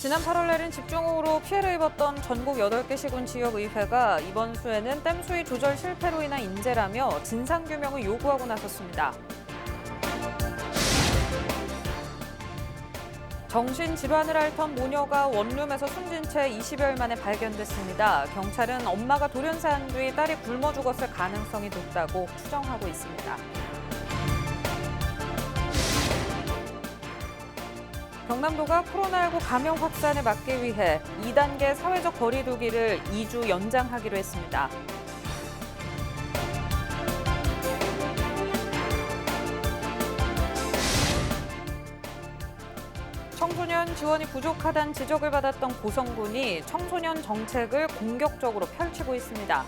지난 8월 내린 집중호우로 피해를 입었던 전국 8개 시군 지역의회가 이번 수해는 댐 수위 조절 실패로 인한 인재라며 진상규명을 요구하고 나섰습니다. 정신질환을 앓던 모녀가 원룸에서 숨진 채 20여일 만에 발견됐습니다. 경찰은 엄마가 돌연사한 뒤 딸이 굶어 죽었을 가능성이 높다고 추정하고 있습니다. 경남도가 코로나19 감염 확산을 막기 위해 2단계 사회적 거리 두기를 2주 연장하기로 했습니다. 청소년 지원이 부족하다는 지적을 받았던 고성군이 청소년 정책을 공격적으로 펼치고 있습니다.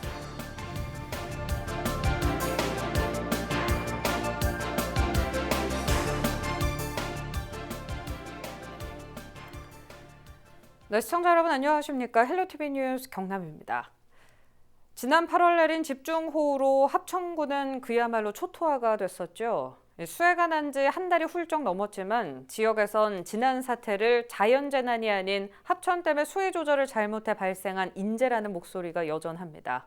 네, 시청자 여러분 안녕하십니까? 헬로티비 뉴스 경남입니다. 지난 8월 내린 집중호우로 합천군은 그야말로 초토화가 됐었죠. 수해가 난 지 한 달이 훌쩍 넘었지만 지역에선 지난 사태를 자연재난이 아닌 합천댐의 수위 조절을 잘못해 발생한 인재라는 목소리가 여전합니다.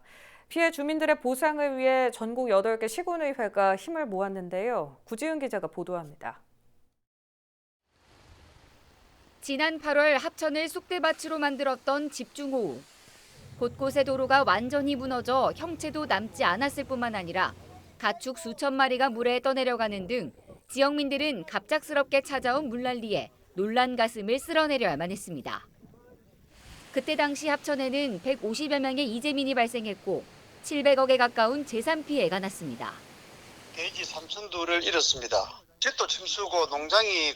피해 주민들의 보상을 위해 전국 8개 시군의회가 힘을 모았는데요. 구지은 기자가 보도합니다. 지난 8월 합천을 쑥대밭으로 만들었던 집중호우. 곳곳의 도로가 완전히 무너져 형체도 남지 않았을 뿐만 아니라 가축 수천 마리가 물에 떠내려가는 등 지역민들은 갑작스럽게 찾아온 물난리에 놀란 가슴을 쓸어내려야만 했습니다. 그때 당시 합천에는 150여 명의 이재민이 발생했고 700억에 가까운 재산 피해가 났습니다. 돼지 3,000두를 잃었습니다. 집도 침수고 농장이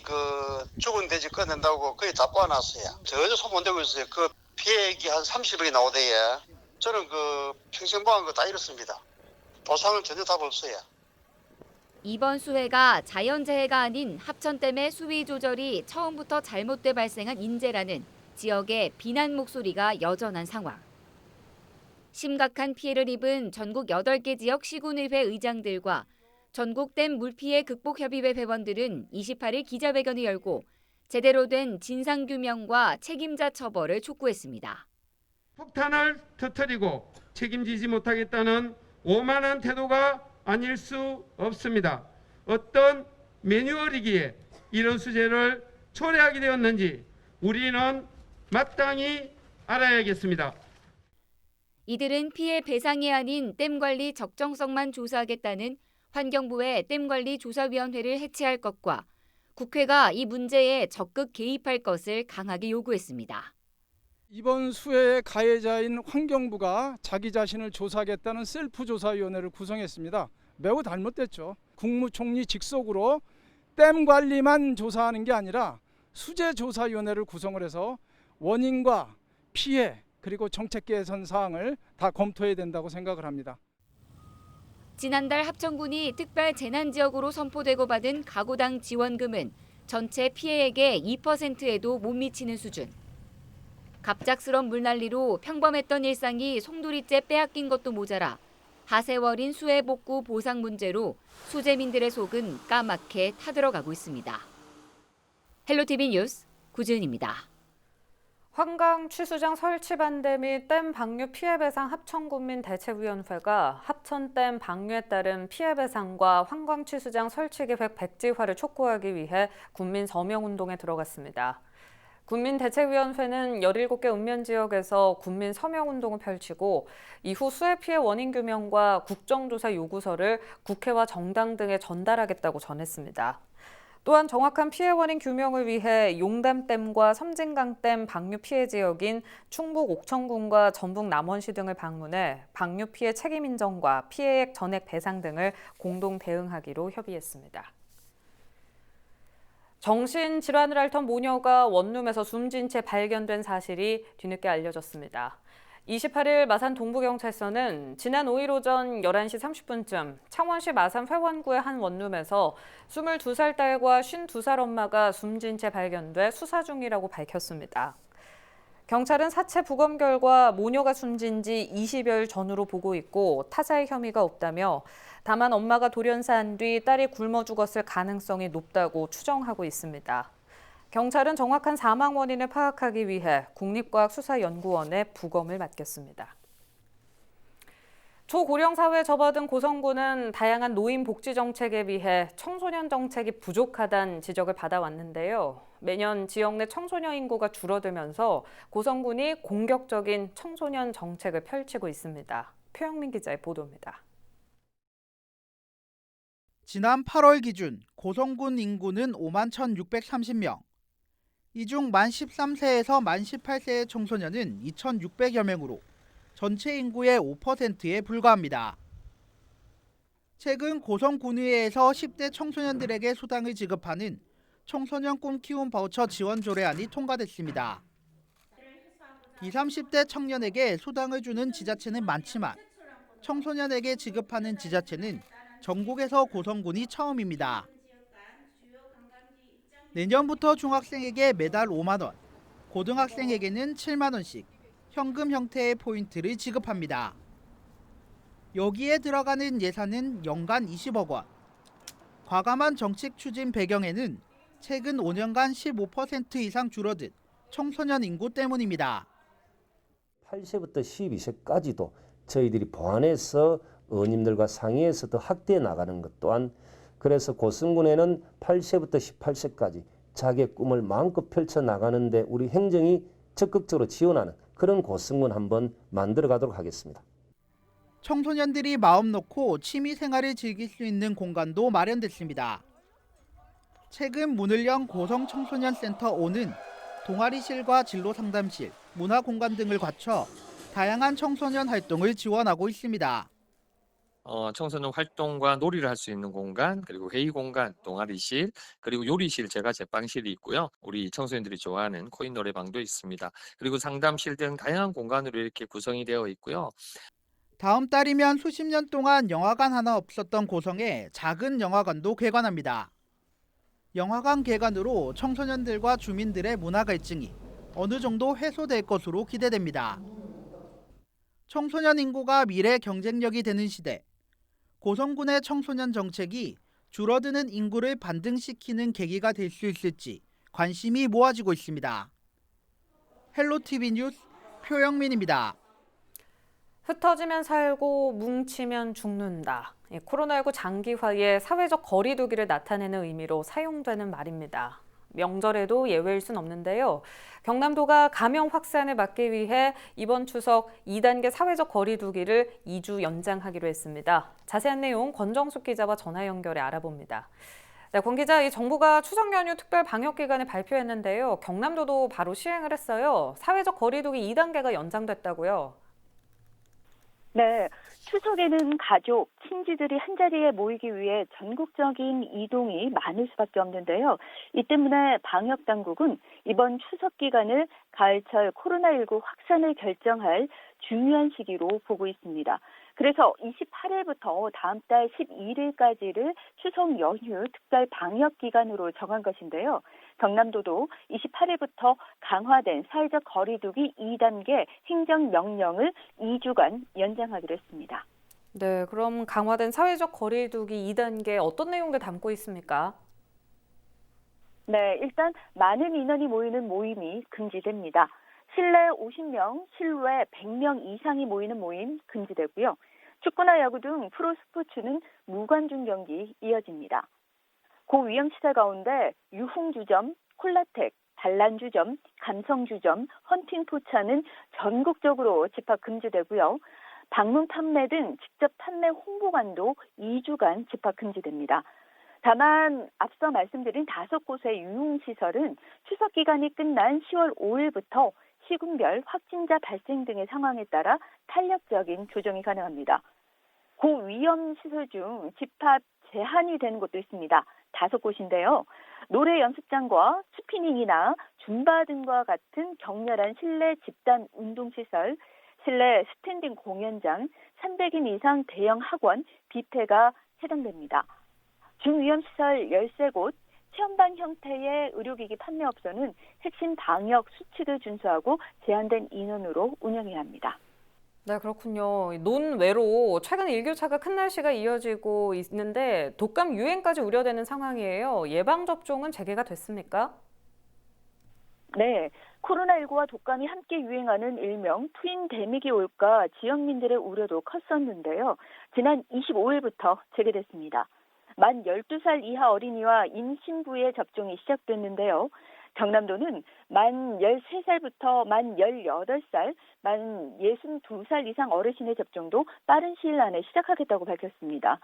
죽은 돼지 꺼낸다고 거의 다 뽑아놨어요. 전혀 손 못 대고 있어요. 그 피해액이 한 30억이 나오대요. 저는 평생보한 거 다 잃었습니다. 보상은 전혀 답 없어요. 이번 수해가 자연재해가 아닌 합천댐의 수위 조절이 처음부터 잘못돼 발생한 인재라는 지역의 비난 목소리가 여전한 상황. 심각한 피해를 입은 전국 8개 지역 시군의회 의장들과 전국댐 물피해 극복협의회 회원들은 28일 기자회견을 열고 제대로 된 진상규명과 책임자 처벌을 촉구했습니다. 폭탄을 터뜨리고 책임지지 못하겠다는 오만한 태도가 아닐 수 없습니다. 어떤 매뉴얼이기에 이런 수재를 초래하게 되었는지 우리는 마땅히 알아야겠습니다. 이들은 피해 배상이 아닌 댐 관리 적정성만 조사하겠다는 환경부의 댐관리조사위원회를 해체할 것과 국회가 이 문제에 적극 개입할 것을 강하게 요구했습니다. 이번 수해의 가해자인 환경부가 자기 자신을 조사하겠다는 셀프조사위원회를 구성했습니다. 매우 잘못됐죠. 국무총리 직속으로 댐 관리만 조사하는 게 아니라 수재조사위원회를 구성을 해서 원인과 피해 그리고 정책 개선 사항을 다 검토해야 된다고 생각을 합니다. 지난달 합천군이 특별 재난지역으로 선포되고 받은 가구당 지원금은 전체 피해액의 2%에도 못 미치는 수준. 갑작스런 물난리로 평범했던 일상이 송두리째 빼앗긴 것도 모자라 하세월인 수해 복구 보상 문제로 수재민들의 속은 까맣게 타들어가고 있습니다. 헬로티비 뉴스 구지은입니다. 환강 취수장 설치 반대 및 댐 방류 피해 배상 합천군민대책위원회가 합천댐 방류에 따른 피해 배상과 환강 취수장 설치 계획 백지화를 촉구하기 위해 군민 서명운동에 들어갔습니다. 군민대책위원회는 17개 읍면 지역에서 군민 서명운동을 펼치고 이후 수해 피해 원인 규명과 국정조사 요구서를 국회와 정당 등에 전달하겠다고 전했습니다. 또한 정확한 피해 원인 규명을 위해 용담댐과 섬진강댐 방류 피해 지역인 충북 옥천군과 전북 남원시 등을 방문해 방류 피해 책임 인정과 피해액 전액 배상 등을 공동 대응하기로 협의했습니다. 정신질환을 앓던 모녀가 원룸에서 숨진 채 발견된 사실이 뒤늦게 알려졌습니다. 28일 마산 동부경찰서는 지난 5일 오전 11시 30분쯤 창원시 마산 회원구의 한 원룸에서 22살 딸과 52살 엄마가 숨진 채 발견돼 수사 중이라고 밝혔습니다. 경찰은 사체 부검 결과 모녀가 숨진 지 20여일 전후로 보고 있고 타사의 혐의가 없다며 다만 엄마가 돌연사한 뒤 딸이 굶어 죽었을 가능성이 높다고 추정하고 있습니다. 경찰은 정확한 사망 원인을 파악하기 위해 국립과학수사연구원에 부검을 맡겼습니다. 초고령 사회에 접어든 고성군은 다양한 노인 복지 정책에 비해 청소년 정책이 부족하다는 지적을 받아왔는데요. 매년 지역 내 청소년 인구가 줄어들면서 고성군이 공격적인 청소년 정책을 펼치고 있습니다. 표영민 기자의 보도입니다. 지난 8월 기준 고성군 인구는 5만 1,630명. 이 중 만 13세에서 만 18세의 청소년은 2,600여 명으로 전체 인구의 5%에 불과합니다. 최근 고성군의회에서 10대 청소년들에게 수당을 지급하는 청소년 꿈 키움 바우처 지원 조례안이 통과됐습니다. 20, 30대 청년에게 수당을 주는 지자체는 많지만 청소년에게 지급하는 지자체는 전국에서 고성군이 처음입니다. 내년부터 중학생에게 매달 5만 원, 고등학생에게는 7만 원씩 현금 형태의 포인트를 지급합니다. 여기에 들어가는 예산은 연간 20억 원. 과감한 정책 추진 배경에는 최근 5년간 15% 이상 줄어든 청소년 인구 때문입니다. 8세부터 12세까지도 저희들이 보완해서 어님들과 상의해서 더 확대해 나가는 것 또한, 그래서 고성군에는 8세부터 18세까지 자기의 꿈을 마음껏 펼쳐나가는데 우리 행정이 적극적으로 지원하는 그런 고성군 한번 만들어 가도록 하겠습니다. 청소년들이 마음 놓고 취미 생활을 즐길 수 있는 공간도 마련됐습니다. 최근 문을 연 고성청소년센터 5는 동아리실과 진로상담실, 문화공간 등을 갖춰 다양한 청소년 활동을 지원하고 있습니다. 청소년 활동과 놀이를 할 수 있는 공간, 그리고 회의 공간, 동아리실, 그리고 요리실, 제빵실이 있고요. 우리 청소년들이 좋아하는 코인 노래방도 있습니다. 그리고 상담실 등 다양한 공간으로 이렇게 구성이 되어 있고요. 다음 달이면 수십 년 동안 영화관 하나 없었던 고성에 작은 영화관도 개관합니다. 영화관 개관으로 청소년들과 주민들의 문화 갈증이 어느 정도 해소될 것으로 기대됩니다. 청소년 인구가 미래 경쟁력이 되는 시대, 고성군의 청소년 정책이 줄어드는 인구를 반등시키는 계기가 될 수 있을지 관심이 모아지고 있습니다. 헬로티비 뉴스 표영민입니다. 흩어지면 살고 뭉치면 죽는다. 코로나19 장기화에 사회적 거리 두기를 나타내는 의미로 사용되는 말입니다. 명절에도 예외일 순 없는데요. 경남도가 감염 확산을 막기 위해 이번 추석 2단계 사회적 거리 두기를 2주 연장하기로 했습니다. 자세한 내용 권정숙 기자와 전화 연결해 알아봅니다. 네, 권 기자, 이 정부가 추석 연휴 특별 방역 기간을 발표했는데요. 경남도도 바로 시행을 했어요. 사회적 거리 두기 2단계가 연장됐다고요. 네, 추석에는 가족, 친지들이 한자리에 모이기 위해 전국적인 이동이 많을 수밖에 없는데요. 이 때문에 방역당국은 이번 추석 기간을 가을철 코로나19 확산을 결정할 중요한 시기로 보고 있습니다. 그래서 28일부터 다음 달 11일까지를 추석 연휴 특별 방역 기간으로 정한 것인데요. 경남도도 28일부터 강화된 사회적 거리 두기 2단계 행정명령을 2주간 연장하기로 했습니다. 네, 그럼 강화된 사회적 거리 두기 2단계 어떤 내용들 담고 있습니까? 네, 일단 많은 인원이 모이는 모임이 금지됩니다. 실내 50명, 실외 100명 이상이 모이는 모임 금지되고요. 축구나 야구 등 프로스포츠는 무관중 경기 이어집니다. 고위험시설 가운데 유흥주점, 콜라텍, 단란주점, 감성주점, 헌팅포차는 전국적으로 집합 금지되고요. 방문 판매 등 직접 판매 홍보관도 2주간 집합 금지됩니다. 다만 앞서 말씀드린 5곳의 유흥시설은 추석 기간이 끝난 10월 5일부터 시군별 확진자 발생 등의 상황에 따라 탄력적인 조정이 가능합니다. 고위험 시설 중 집합 제한이 되는 곳도 있습니다. 5곳인데요. 노래 연습장과 스피닝이나 줌바 등과 같은 격렬한 실내 집단 운동시설, 실내 스탠딩 공연장, 300인 이상 대형 학원, 뷔페가 해당됩니다. 중위험시설 13곳, 체험반 형태의 의료기기 판매업소는 핵심 방역 수칙을 준수하고 제한된 인원으로 운영해야 합니다. 네, 그렇군요. 논외로 최근 일교차가 큰 날씨가 이어지고 있는데 독감 유행까지 우려되는 상황이에요. 예방접종은 재개가 됐습니까? 네, 코로나19와 독감이 함께 유행하는 일명 트윈 데믹이 올까 지역민들의 우려도 컸었는데요. 지난 25일부터 재개됐습니다. 만 12살 이하 어린이와 임신부의 접종이 시작됐는데요. 경남도는 만 13살부터 만 18살, 만 62살 이상 어르신의 접종도 빠른 시일 안에 시작하겠다고 밝혔습니다.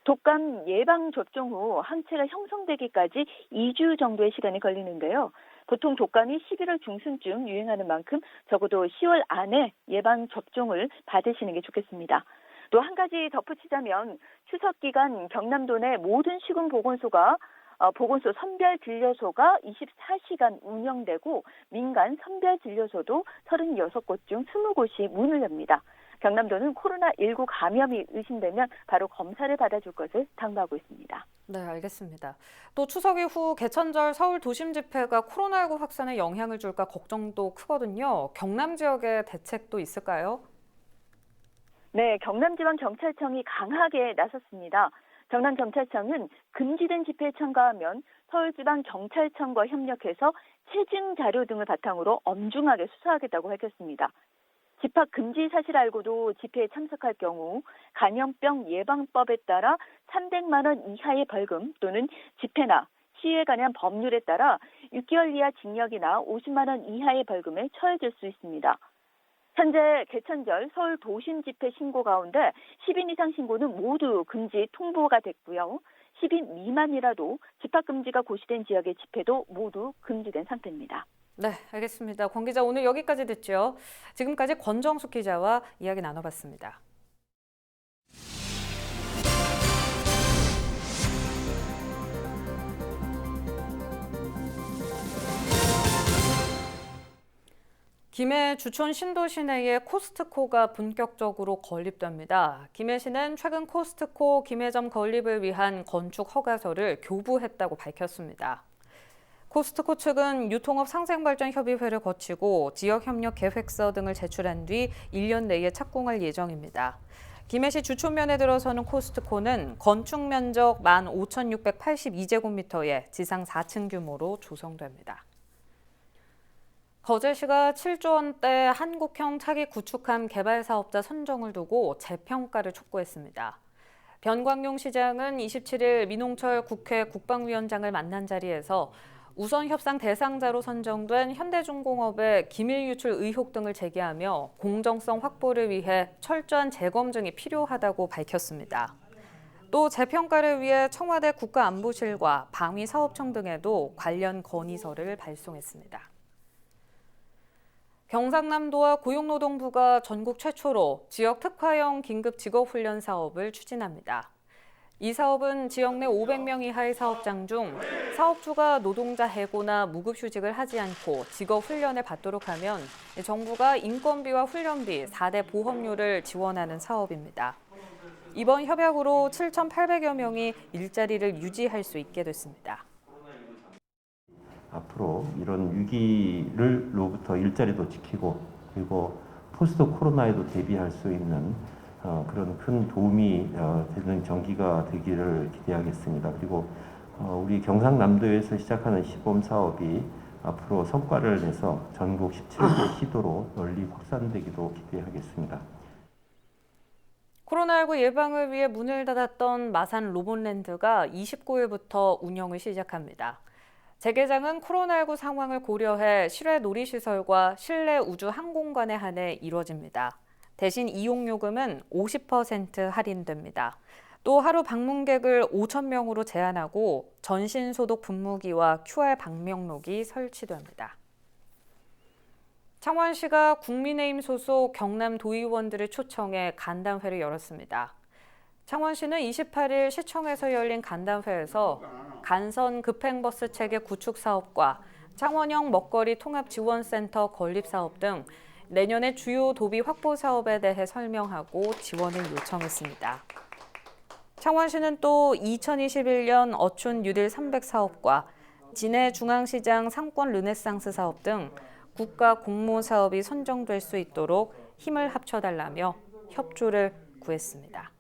독감 예방 접종 후 항체가 형성되기까지 2주 정도의 시간이 걸리는데요. 보통 독감이 11월 중순쯤 유행하는 만큼 적어도 10월 안에 예방 접종을 받으시는 게 좋겠습니다. 또 한 가지 덧붙이자면 추석 기간 경남도 내 모든 시군보건소가 보건소 선별진료소가 24시간 운영되고 민간 선별진료소도 36곳 중 20곳이 문을 엽니다. 경남도는 코로나19 감염이 의심되면 바로 검사를 받아줄 것을 당부하고 있습니다. 네, 알겠습니다. 또 추석 이후 개천절 서울 도심 집회가 코로나19 확산에 영향을 줄까 걱정도 크거든요. 경남 지역의 대책도 있을까요? 네, 경남지방경찰청이 강하게 나섰습니다. 경남경찰청은 금지된 집회에 참가하면 서울지방경찰청과 협력해서 체증 자료 등을 바탕으로 엄중하게 수사하겠다고 밝혔습니다. 집합 금지 사실 알고도 집회에 참석할 경우 감염병 예방법에 따라 300만 원 이하의 벌금 또는 집회나 시위에 관한 법률에 따라 6개월 이하 징역이나 50만 원 이하의 벌금에 처해질 수 있습니다. 현재 개천절 서울 도심 집회 신고 가운데 10인 이상 신고는 모두 금지 통보가 됐고요. 10인 미만이라도 집합 금지가 고시된 지역의 집회도 모두 금지된 상태입니다. 네, 알겠습니다. 권 기자 오늘 여기까지 듣죠. 지금까지 권정숙 기자와 이야기 나눠봤습니다. 김해 주촌 신도 시내에 코스트코가 본격적으로 건립됩니다. 김해시는 최근 코스트코 김해점 건립을 위한 건축 허가서를 교부했다고 밝혔습니다. 코스트코 측은 유통업 상생발전협의회를 거치고 지역협력 계획서 등을 제출한 뒤 1년 내에 착공할 예정입니다. 김해시 주촌면에 들어서는 코스트코는 건축 면적 15,682제곱미터의 지상 4층 규모로 조성됩니다. 거제시가 7조 원대 한국형 차기 구축함 개발 사업자 선정을 두고 재평가를 촉구했습니다. 변광용 시장은 27일 민홍철 국회 국방위원장을 만난 자리에서 우선 협상 대상자로 선정된 현대중공업의 기밀 유출 의혹 등을 제기하며 공정성 확보를 위해 철저한 재검증이 필요하다고 밝혔습니다. 또 재평가를 위해 청와대 국가안보실과 방위사업청 등에도 관련 건의서를 발송했습니다. 경상남도와 고용노동부가 전국 최초로 지역 특화형 긴급 직업훈련 사업을 추진합니다. 이 사업은 지역 내 500명 이하의 사업장 중 사업주가 노동자 해고나 무급휴직을 하지 않고 직업훈련을 받도록 하면 정부가 인건비와 훈련비, 4대 보험료를 지원하는 사업입니다. 이번 협약으로 7,800여 명이 일자리를 유지할 수 있게 됐습니다. 앞으로 이런 위기로부터 일자리도 지키고 그리고 포스트 코로나에도 대비할 수 있는 그런 큰 도움이 되는 정기가 되기를 기대하겠습니다. 그리고 우리 경상남도에서 시작하는 시범 사업이 앞으로 성과를 내서 전국 17개 시도로 널리 확산되기도 기대하겠습니다. 코로나19 예방을 위해 문을 닫았던 마산 로봇랜드가 29일부터 운영을 시작합니다. 재개장은 코로나19 상황을 고려해 실외 놀이시설과 실내 우주 항공관에 한해 이루어집니다. 대신 이용요금은 50% 할인됩니다. 또 하루 방문객을 5,000명으로 제한하고 전신 소독 분무기와 QR 방명록이 설치됩니다. 창원시가 국민의힘 소속 경남 도의원들을 초청해 간담회를 열었습니다. 창원시는 28일 시청에서 열린 간담회에서 간선 급행버스 체계 구축 사업과 창원형 먹거리 통합지원센터 건립 사업 등 내년의 주요 도비 확보 사업에 대해 설명하고 지원을 요청했습니다. 창원시는 또 2021년 어촌 뉴딜 300 사업과 진해 중앙시장 상권 르네상스 사업 등 국가 공모 사업이 선정될 수 있도록 힘을 합쳐달라며 협조를 구했습니다.